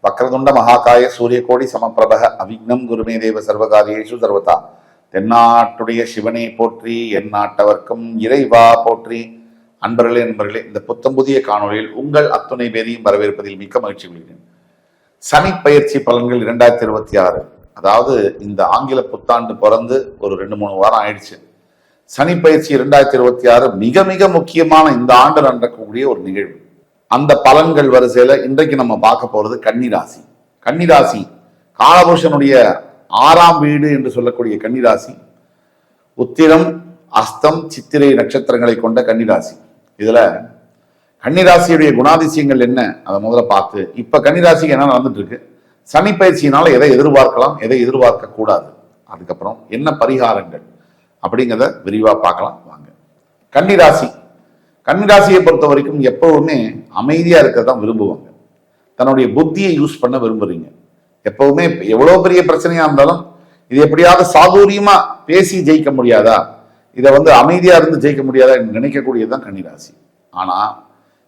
வக்ரதுண்ட மகாகாய சூரியகோடி சமப்பிரபக அவிக்னம் குருமே தேவ சர்வகாரியேஷு சர்வதா. தென்னாட்டுடைய சிவனை போற்றி, என் நாட்டவர்க்கும் இறைவா போற்றி. அன்பர்களே இந்த புத்தம் புதிய காணொலியில் உங்கள் அத்துணை பேரையும் வரவேற்பதில் மிக்க மகிழ்ச்சி கொள்கிறேன். சனி பயிற்சி பலன்கள் 2026, அதாவது இந்த ஆங்கில புத்தாண்டு பிறந்து ஒரு 2-3 வாரம் ஆயிடுச்சு. சனி பயிற்சி 2026 மிக மிக முக்கியமான இந்த ஆண்டு நடக்கக்கூடிய ஒரு நிகழ்வு. அந்த பலன்கள் வரிசையில இன்றைக்கு நம்ம பார்க்க போறது கன்னிராசி. கன்னிராசி காலபுருஷனுடைய 6ஆம் வீடு என்று சொல்லக்கூடிய கன்னிராசி. உத்திரம், அஸ்தம், சித்திரை நட்சத்திரங்களை கொண்ட கன்னிராசி. இதுல கன்னிராசியுடைய குணாதிசயங்கள் என்ன அதை முதல்ல பார்த்து, இப்ப கன்னிராசிக்கு என்ன நடந்துட்டு இருக்கு, சனி பயிற்சியினால எதை எதிர்பார்க்கலாம், எதை எதிர்பார்க்க கூடாது, அதுக்கப்புறம் என்ன பரிகாரங்கள் அப்படிங்கிறத விரிவா பார்க்கலாம் வாங்க. கன்னிராசி, கன்னிராசியை பொறுத்த வரைக்கும் எப்பவுமே அமைதியா இருக்கிறதான் விரும்புவாங்க. தன்னுடைய புத்தியை யூஸ் பண்ண விரும்புறீங்க. எப்பவுமே எவ்வளவு பெரிய பிரச்சனையா இருந்தாலும் இது எப்படியாவது சாதுரியமா பேசி ஜெயிக்க முடியாதா, இதை அமைதியா இருந்து ஜெயிக்க முடியாதா என்று நினைக்கக்கூடியதுதான் கன்னிராசி. ஆனா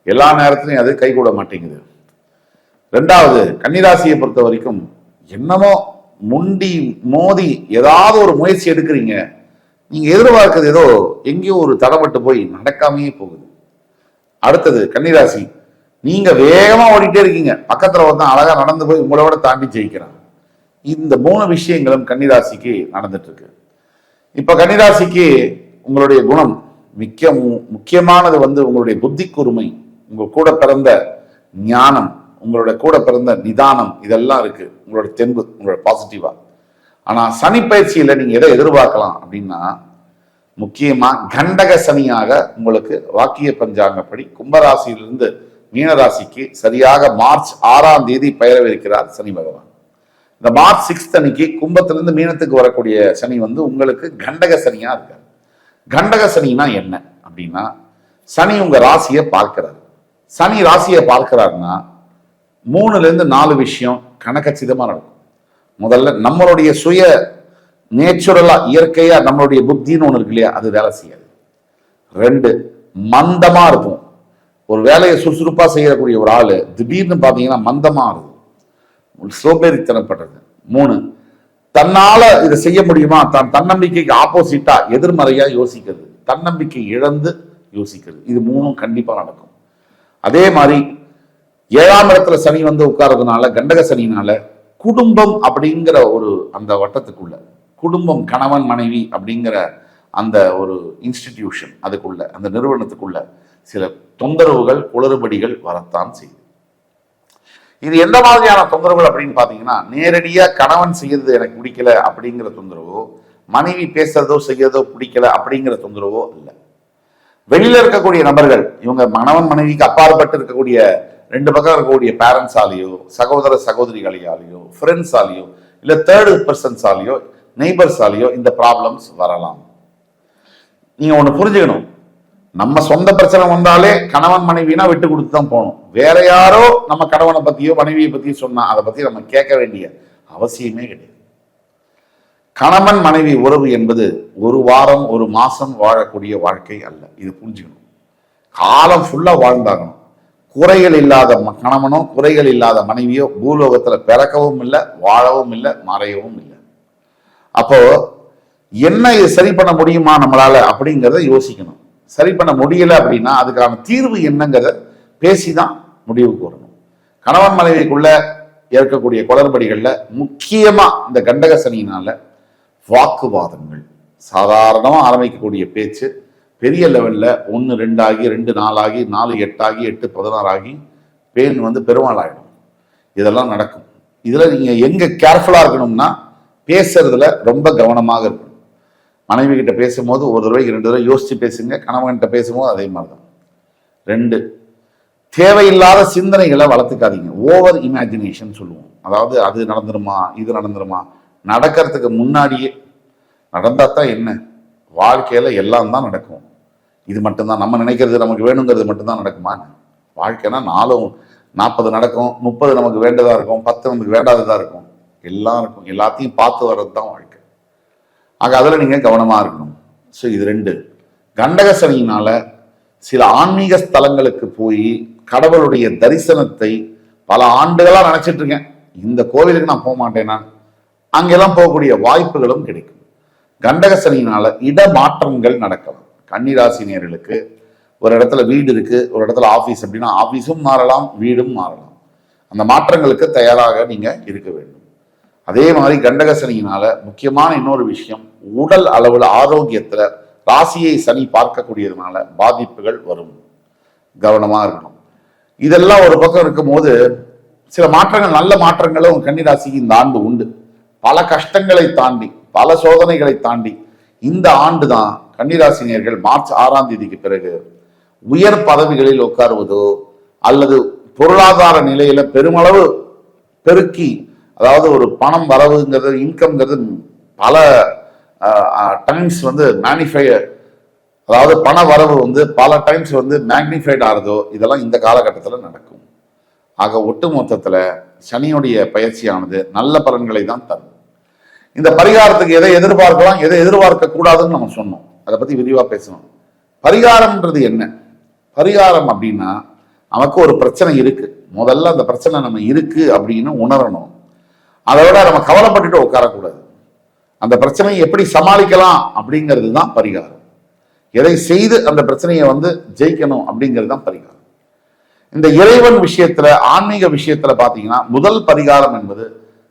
எல்லா நேரத்திலையும் அது கைகூட மாட்டேங்குது. 2வது, கன்னிராசியை பொறுத்த வரைக்கும் என்னமோ முண்டி மோதி ஏதாவது ஒரு முயற்சி எடுக்கிறீங்க, நீங்க எதிர்பார்க்கிறது ஏதோ எங்கேயோ ஒரு தடப்பட்டு போய் நடக்காமையே போகுது. அடுத்தது கன்னிராசி, நீங்க வேகமா ஓடிட்டே இருக்கீங்க, பக்கத்துல ஒருத்தன் அழகா நடந்து போய் உங்களோட தாண்டி ஜெயிக்கிறான். இந்த 3 விஷயங்களும் கன்னிராசிக்கு நடந்துட்டு இருக்கு. இப்ப கன்னிராசிக்கு உங்களுடைய குணம் முக்கியமானது உங்களுடைய புத்தி கூர்மை, உங்க கூட பிறந்த ஞானம், உங்களோட கூட பிறந்த நிதானம், இதெல்லாம் இருக்கு, உங்களோட தெம்பு, உங்களோட பாசிட்டிவா. ஆனா சனி பயிற்சியில நீங்க எதை எதிர்பார்க்கலாம் அப்படின்னா, முக்கியமா கண்டக சனியாக உங்களுக்கு வாக்கிய பஞ்சாங்கப்படி கும்பராசியிலிருந்து மீனராசிக்கு சரியாக மார்ச் 6ஆம் தேதி பெயரவிருக்கிறார் சனி பகவான். இந்த மார்ச் 6 அன்னைக்கு கும்பத்திலிருந்து மீனத்துக்கு வரக்கூடிய சனி உங்களுக்கு கண்டக சனியா இருக்காரு. கண்டக சனினா என்ன அப்படின்னா, சனி உங்க ராசியை பார்க்கிறார். சனி ராசியை பார்க்கிறாருன்னா 3-4 விஷயம் கணக்கச்சிதமா நடக்கும். முதல்ல நம்மளுடைய சுய நேச்சுரலா இயற்கையா நம்மளுடைய புத்தின்னு ஒண்ணு இருக்கு இல்லையா, அது வேலை செய்யாது. 2, மந்தமா இருக்கும். ஒரு வேலையை சுறுசுறுப்பா செய்யக்கூடிய ஒரு ஆளு திடீர்னு பாத்தீங்கன்னா மந்தமா இருக்கும், சோம்பேறித்தனப்படுறது. 3, தன்னால இதை செய்ய முடியுமா, தன்னம்பிக்கைக்கு ஆப்போசிட்டா எதிர்மறையா யோசிக்கிறது, தன்னம்பிக்கை இழந்து யோசிக்கிறது. இது 3 கண்டிப்பா நடக்கும். அதே மாதிரி 7ஆம் இடத்துல சனி உட்கார்றதுனால, கண்டக சனினால குடும்பம் அப்படிங்கிற ஒரு அந்த வட்டத்துக்குள்ள, குடும்பம் கணவன் மனைவி அப்படிங்கிற அந்த ஒரு இன்ஸ்டிடியூஷன், அதுக்குள்ள அந்த நிறுவனத்துக்குள்ள சில தொந்தரவுகள் குளறுபடிகள் வரத்தான் செய்யுது. இது எந்த மாதிரியான தொந்தரவுகள் அப்படின்னு பாத்தீங்கன்னா, நேரடியா கணவன் செய்யறது எனக்கு பிடிக்கல அப்படிங்கிற தொந்தரவோ, மனைவி பேசுறதோ செய்யறதோ பிடிக்கல அப்படிங்கிற தொந்தரவோ இல்ல. வெளியில இருக்கக்கூடிய நபர்கள், இவங்க கணவன் மனைவிக்கு அப்பாற்பட்டு இருக்கக்கூடிய 2 பக்கம் இருக்கக்கூடிய பேரண்ட்ஸாலேயோ, சகோதர சகோதரிகளாலேயோ, ஃப்ரெண்ட்ஸாலேயோ, இல்ல 3rd பர்சன்ஸாலேயோ, நெய்பர்ஸாலேயோ இந்த ப்ராப்ளம்ஸ் வரலாம். நீங்க ஒண்ணு புரிஞ்சுக்கணும், நம்ம சொந்த பிரச்சனை வந்தாலே கணவன் மனைவினா விட்டு கொடுத்து தான் போகணும். வேற யாரோ நம்ம கணவனை பத்தியோ மனைவியை பத்தியோ சொன்னா அதை பத்தி நம்ம கேட்க வேண்டிய அவசியமே கிடையாது. கணவன் மனைவி உறவு என்பது ஒரு வாரம் ஒரு மாசம் வாழக்கூடிய வாழ்க்கை அல்ல. இது புரிஞ்சுக்கணும். காலம் ஃபுல்லா வாழ்ந்தாகணும். குறைகள் இல்லாத கணவனோ குறைகள் இல்லாத மனைவியோ பூலோகத்துல பிறக்கவும் இல்லை, வாழவும் இல்லை, மறையவும் இல்லை. அப்போ என்ன இது சரி பண்ண முடியுமா நம்மளால அப்படிங்கிறத யோசிக்கணும். சரி பண்ண முடியல அப்படின்னா அதுக்கான தீர்வு என்னங்கிறத பேசிதான் முடிவு கூறணும். கணவன் மனைவிக்குள்ள இருக்கக்கூடிய குளறுபடிகள்ல முக்கியமா இந்த கண்டக சனியினால வாக்குவாதங்கள், சாதாரணமா ஆரம்பிக்கக்கூடிய பேச்சு பெரிய லெவல்ல 1-2 ஆகி 2-4 ஆகி 4-8 ஆகி 8-16 ஆகி பேன் பெருமாள் ஆயிடும். இதெல்லாம் நடக்கும். இதுல நீங்க எங்க கேர்ஃபுல்லா இருக்கணும்னா, பேசுறதுல ரொம்ப கவனமாக இருக்கணும். மனைவி கிட்ட பேசும்போது ஒரு தடவைக்கு 2 தடவை யோசிச்சு பேசுங்க. கணவன்கிட்ட பேசும்போது அதே மாதிரிதான். 2, தேவையில்லாத சிந்தனைகளை வளர்த்துக்காதீங்க. ஓவர் இமேஜினேஷன் சொல்லுவோம். அதாவது அது நடந்துருமா, இது நடந்துருமா, நடக்கிறதுக்கு முன்னாடியே நடந்தாத்தான் என்ன, வாழ்க்கையில எல்லாம் தான் நடக்கும். இது மட்டும்தான் நம்ம நினைக்கிறது, நமக்கு வேணுங்கிறது மட்டும்தான் நடக்குமா? வாழ்க்கைனா 40 நடக்கும், 30 நமக்கு வேண்டதா இருக்கும், 10 நமக்கு வேண்டாததா இருக்கும், எல்லாம் இருக்கும். எல்லாத்தையும் பார்த்து வர்றது தான் வாழ்க்கை. ஆக அதில் நீங்க கவனமா இருக்கணும். ஸோ இது 2. கண்டக சனியினால சில ஆன்மீக ஸ்தலங்களுக்கு போய் கடவுளுடைய தரிசனத்தை பல ஆண்டுகளா நினைச்சிட்டு இருக்கேன் இந்த கோவிலுக்கு நான் போக மாட்டேன், நான் அங்கெல்லாம் போகக்கூடிய வாய்ப்புகளும் கிடைக்கும். கண்டக சனியினால இடமாற்றங்கள் நடக்கலாம். கன்னிராசினியர்களுக்கு ஒரு இடத்துல வீடு இருக்கு, ஒரு இடத்துல ஆபீஸ் அப்படின்னா ஆபீஸும் மாறலாம், வீடும் மாறலாம். அந்த மாற்றங்களுக்கு தயாராக நீங்க இருக்க வேண்டும். அதே மாதிரி கண்டக சனியினால முக்கியமான இன்னொரு விஷயம், உடல் அளவுல ஆரோக்கியத்துல ராசியை சனி பார்க்கக்கூடியதுனால பாதிப்புகள் வரும். கவனமா இருக்கணும். இதெல்லாம் ஒரு பக்கம் இருக்கும் போது சில மாற்றங்கள், நல்ல மாற்றங்களும் கன்னிராசிக்கு இந்த ஆண்டு உண்டு. பல கஷ்டங்களை தாண்டி, பல சோதனைகளை தாண்டி இந்த ஆண்டு தான் கன்னிராசினியர்கள் மார்ச் 6ஆம் தேதிக்கு பிறகு உயர் பதவிகளில் உட்காருவதோ அல்லது பொருளாதார நிலையில பெருமளவு பெருக்கி, அதாவது ஒரு பணம் வரவுங்கிறது, இன்கம்ங்கிறது பல டைம்ஸ் மேனிஃபை, அதாவது பண வரவு பல டைம்ஸ் மேக்னிஃபைட் ஆகிறதோ, இதெல்லாம் இந்த காலகட்டத்தில் நடக்கும். ஆக ஒட்டு மொத்தத்தில் சனியுடைய பயிற்சியானது நல்ல பலன்களை தான் தரும். இந்த பரிகாரத்துக்கு எதை எதிர்பார்க்கலாம், எதை எதிர்பார்க்க கூடாதுன்னு நம்ம சொன்னோம். அதை பத்தி விரிவா பேசணும். பரிகாரம்ன்றது என்ன? பரிகாரம் அப்படின்னா நமக்கு ஒரு பிரச்சனை இருக்கு, முதல்ல அந்த பிரச்சனை நம்ம இருக்கு அப்படின்னு உணரணும். அதை விட நம்ம கவலைப்பட்டுட்டு உட்காரக்கூடாது. அந்த பிரச்சனையை எப்படி சமாளிக்கலாம் அப்படிங்கிறது தான் பரிகாரம். எதை செய்து அந்த பிரச்சனையை ஜெயிக்கணும் அப்படிங்கிறது தான் பரிகாரம். இந்த இறைவன் விஷயத்துல, ஆன்மீக விஷயத்துல பாத்தீங்கன்னா முதல் பரிகாரம் என்பது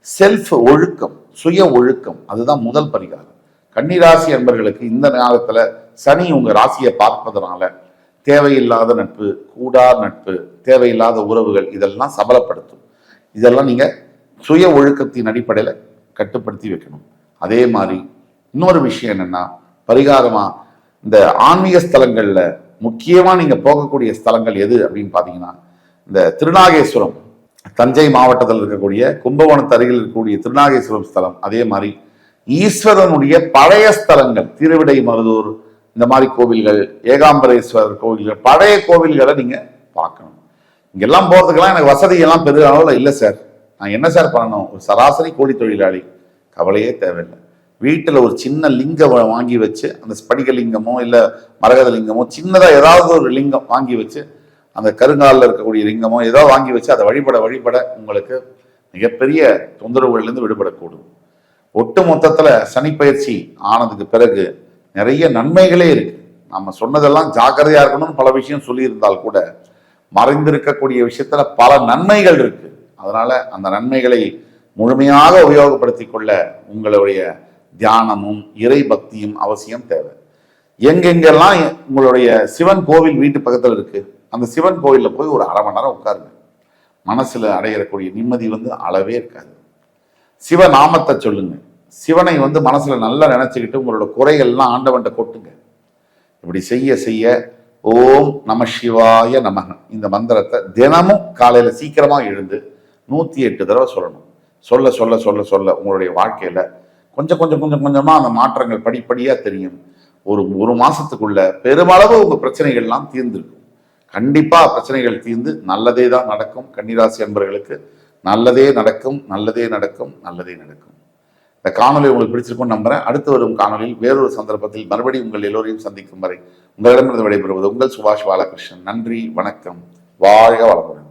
செல்ஃப் ஒழுக்கம், சுய ஒழுக்கம். அதுதான் முதல் பரிகாரம். கன்னிராசி என்பவர்களுக்கு இந்த நேரத்துல சனி உங்க ராசியை பார்ப்பதனால தேவையில்லாத நட்பு, கூடா நட்பு, தேவையில்லாத உறவுகள் இதெல்லாம் சபலப்படுத்தும். இதெல்லாம் நீங்க சுய ஒழுக்கத்தின் அடிப்படையில கட்டுப்படுத்தி வைக்கணும். அதே மாதிரி இன்னொரு விஷயம் என்னன்னா, பரிகாரமா இந்த ஆன்மீக ஸ்தலங்கள்ல முக்கியமா நீங்க போகக்கூடிய ஸ்தலங்கள் எது அப்படின்னு பாத்தீங்கன்னா, இந்த திருநாகேஸ்வரம், தஞ்சை மாவட்டத்தில் இருக்கக்கூடிய கும்பகோணத்து அருகில் இருக்கக்கூடிய திருநாகேஸ்வரம் ஸ்தலம், அதே மாதிரி ஈஸ்வரனுடைய பழைய ஸ்தலங்கள், திருவிடை மருதூர், இந்த மாதிரி கோவில்கள், ஏகாம்பரேஸ்வரர் கோவில்கள், பழைய கோவில்களை நீங்க பார்க்கணும். இங்கெல்லாம் போறதுக்கெல்லாம் எனக்கு வசதி எல்லாம் பெரிய அளவில் இல்லை சார், நான் என்ன சார் பண்ணணும்? ஒரு சராசரி கூலி தொழிலாளி, கவலையே தேவையில்லை. வீட்டில் ஒரு சின்ன லிங்கம் வாங்கி வச்சு, அந்த ஸ்படிக லிங்கமோ இல்லை மரகத லிங்கமோ, சின்னதாக ஏதாவது ஒரு லிங்கம் வாங்கி வச்சு, அந்த கருங்காலில் இருக்கக்கூடிய லிங்கமோ ஏதோ வாங்கி வச்சு அதை வழிபட உங்களுக்கு மிகப்பெரிய தொந்தரவுகள்லேருந்து விடுபடக்கூடும். ஒட்டு மொத்தத்தில் சனி பயிற்சி ஆனதுக்கு பிறகு நிறைய நன்மைகளே இருக்கு. நம்ம சொன்னதெல்லாம் ஜாக்கிரதையா இருக்கணும்னு பல விஷயம் சொல்லியிருந்தால் கூட மறைந்திருக்கக்கூடிய விஷயத்துல பல நன்மைகள் இருக்கு. அதனால அந்த நன்மைகளை முழுமையாக உபயோகப்படுத்தி கொள்ள உங்களுடைய தியானமும் இறை பக்தியும் அவசியம் தேவை. எங்கெங்கெல்லாம் உங்களுடைய சிவன் கோவில் வீட்டு பக்கத்தில் இருக்கு, அந்த சிவன் கோவிலில் போய் ஒரு அரை மணி நேரம் உட்காருங்க. மனசுல அடையக்கூடிய நிம்மதி அளவே இருக்காது. சிவநாமத்தை சொல்லுங்க. சிவனை மனசுல நல்லா நினைச்சுக்கிட்டு உங்களோட குறைகள்லாம் ஆண்டவன்ட்ட கொட்டுங்க. இப்படி செய்ய செய்ய ஓம் நம சிவாய நமக இந்த மந்திரத்தை தினமும் காலையில சீக்கிரமா எழுந்து 108 தடவை சொல்லணும். சொல்ல சொல்ல சொல்ல சொல்ல உங்களுடைய வாழ்க்கையில கொஞ்சம் கொஞ்சம் கொஞ்சம் கொஞ்சமா அந்த மாற்றங்கள் படிப்படியா தெரியும். ஒரு மாசத்துக்குள்ள பெருமளவு உங்க பிரச்சனைகள்லாம் தீர்ந்திருக்கும். கண்டிப்பா பிரச்சனைகள் தீர்ந்து நல்லதே தான் நடக்கும். கன்னிராசி அன்பர்களுக்கு நல்லதே நடக்கும், நல்லதே நடக்கும், நல்லதே நடக்கும். இந்த காணொலி உங்களுக்கு பிடிச்சிருக்கும்னு நம்புறேன். அடுத்து வரும் காணொலியில் வேறொரு சந்தர்ப்பத்தில் மறுபடியும் உங்கள் எல்லோரையும் சந்திக்கும் வரை உங்களிடமிருந்து விடைபெறுவது உங்கள் சுபாஷ் பாலகிருஷ்ணன். நன்றி, வணக்கம், வாழ்க வளமுடன்.